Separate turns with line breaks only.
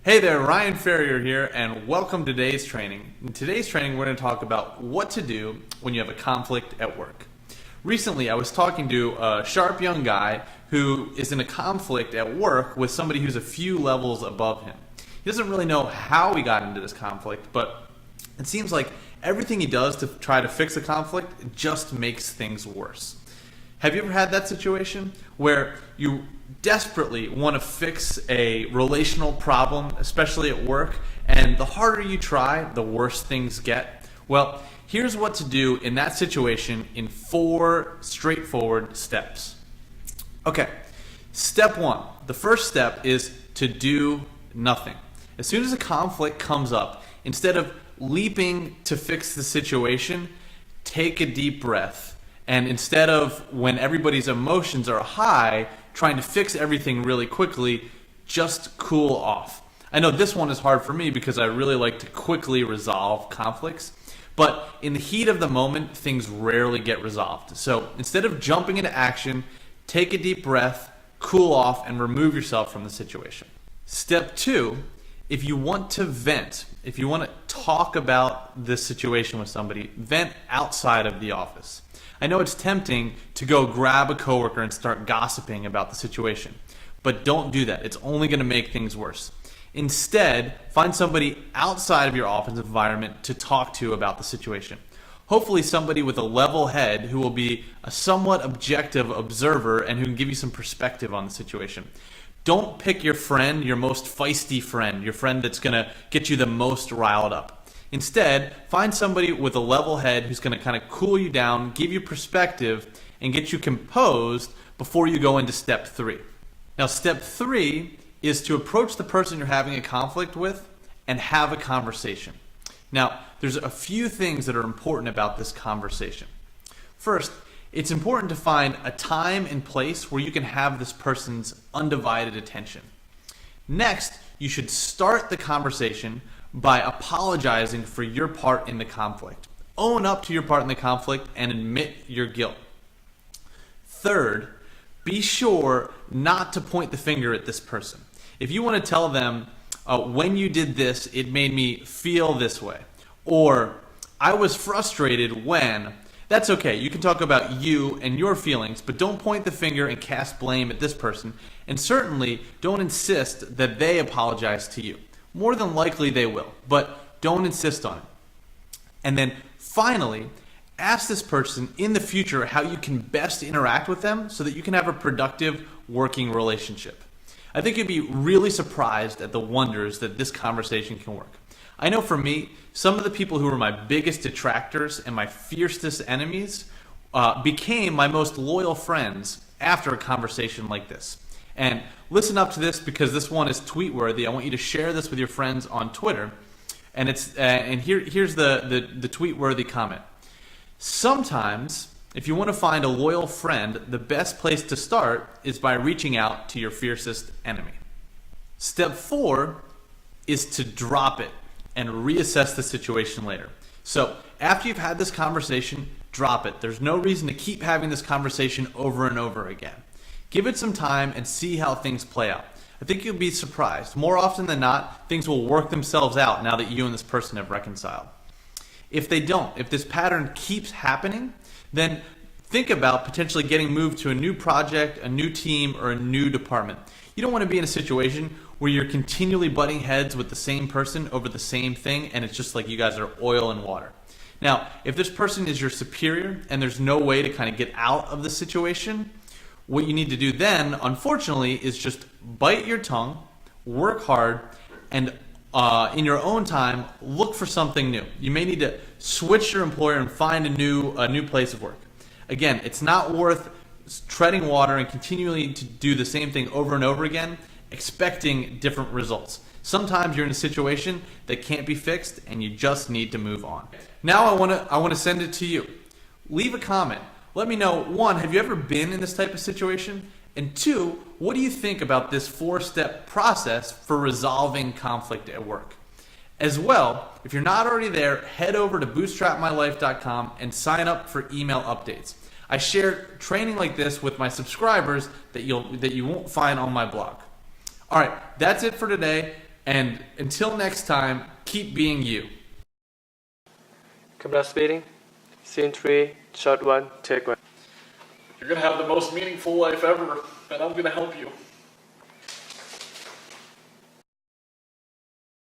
Hey there, Ryan Ferrier here, and welcome to today's training. In today's training, we're going to talk about what to do when you have a conflict at work. Recently, I was talking to a sharp young guy who is in a conflict at work with somebody who's a few levels above him. He doesn't really know how he got into this conflict, but it seems like everything he does to try to fix a conflict just makes things worse. Have you ever had that situation where you desperately want to fix a relational problem, especially at work, and the harder you try, the worse things get? Well, here's what to do in that situation in 4 straightforward steps. Okay, step 1. The first step is to do nothing. As soon as a conflict comes up, instead of leaping to fix the situation, take a deep breath. And instead of, when everybody's emotions are high, trying to fix everything really quickly, just cool off. I know this one is hard for me because I really like to quickly resolve conflicts, but in the heat of the moment, things rarely get resolved. So instead of jumping into action, take a deep breath, cool off, and remove yourself from the situation. Step 2, if you want to vent, if you want to talk about this situation with somebody, vent outside of the office. I know it's tempting to go grab a coworker and start gossiping about the situation, but don't do that. It's only going to make things worse. Instead, find somebody outside of your office environment to talk to about the situation. Hopefully somebody with a level head who will be a somewhat objective observer and who can give you some perspective on the situation. Don't pick your friend, your most feisty friend, your friend that's going to get you the most riled up. Instead, find somebody with a level head who's going to kind of cool you down, give you perspective, and get you composed before you go into step 3. Now, step 3 is to approach the person you're having a conflict with and have a conversation. Now, there's a few things that are important about this conversation. First, it's important to find a time and place where you can have this person's undivided attention. Next, you should start the conversation by apologizing for your part in the conflict. Own up to your part in the conflict and admit your guilt. Third, be sure not to point the finger at this person. If you want to tell them, when you did this, it made me feel this way, or I was frustrated when, that's okay. You can talk about you and your feelings, but don't point the finger and cast blame at this person, and certainly don't insist that they apologize to you. More than likely they will, but don't insist on it. And then finally, ask this person in the future how you can best interact with them so that you can have a productive working relationship. I think you'd be really surprised at the wonders that this conversation can work. I know for me, some of the people who were my biggest detractors and my fiercest enemies became my most loyal friends after a conversation like this. And listen up to this because this one is tweet-worthy. I want you to share this with your friends on Twitter. And here's the tweet-worthy comment. Sometimes, if you want to find a loyal friend, the best place to start is by reaching out to your fiercest enemy. Step 4 is to drop it and reassess the situation later. So after you've had this conversation, drop it. There's no reason to keep having this conversation over and over again. Give it some time and see how things play out. I think you'll be surprised. More often than not, things will work themselves out now that you and this person have reconciled. If they don't, if this pattern keeps happening, then think about potentially getting moved to a new project, a new team, or a new department. You don't want to be in a situation where you're continually butting heads with the same person over the same thing, and it's just like you guys are oil and water. Now, if this person is your superior and there's no way to kind of get out of the situation, what you need to do then, unfortunately, is just bite your tongue, work hard, and in your own time, look for something new. You may need to switch your employer and find a new place of work. Again, it's not worth treading water and continually to do the same thing over and over again, expecting different results. Sometimes you're in a situation that can't be fixed and you just need to move on. Now I want to send it to you. Leave a comment. Let me know, 1, have you ever been in this type of situation? And 2, what do you think about this 4-step process for resolving conflict at work? As well, if you're not already there, head over to bootstrapmylife.com and sign up for email updates. I share training like this with my subscribers that you won't find on my blog. All right, that's it for today. And until next time, keep being you.
Camera speeding. Scene 3, shot 1, take 1.
You're going to have the most meaningful life ever, and I'm going to help you.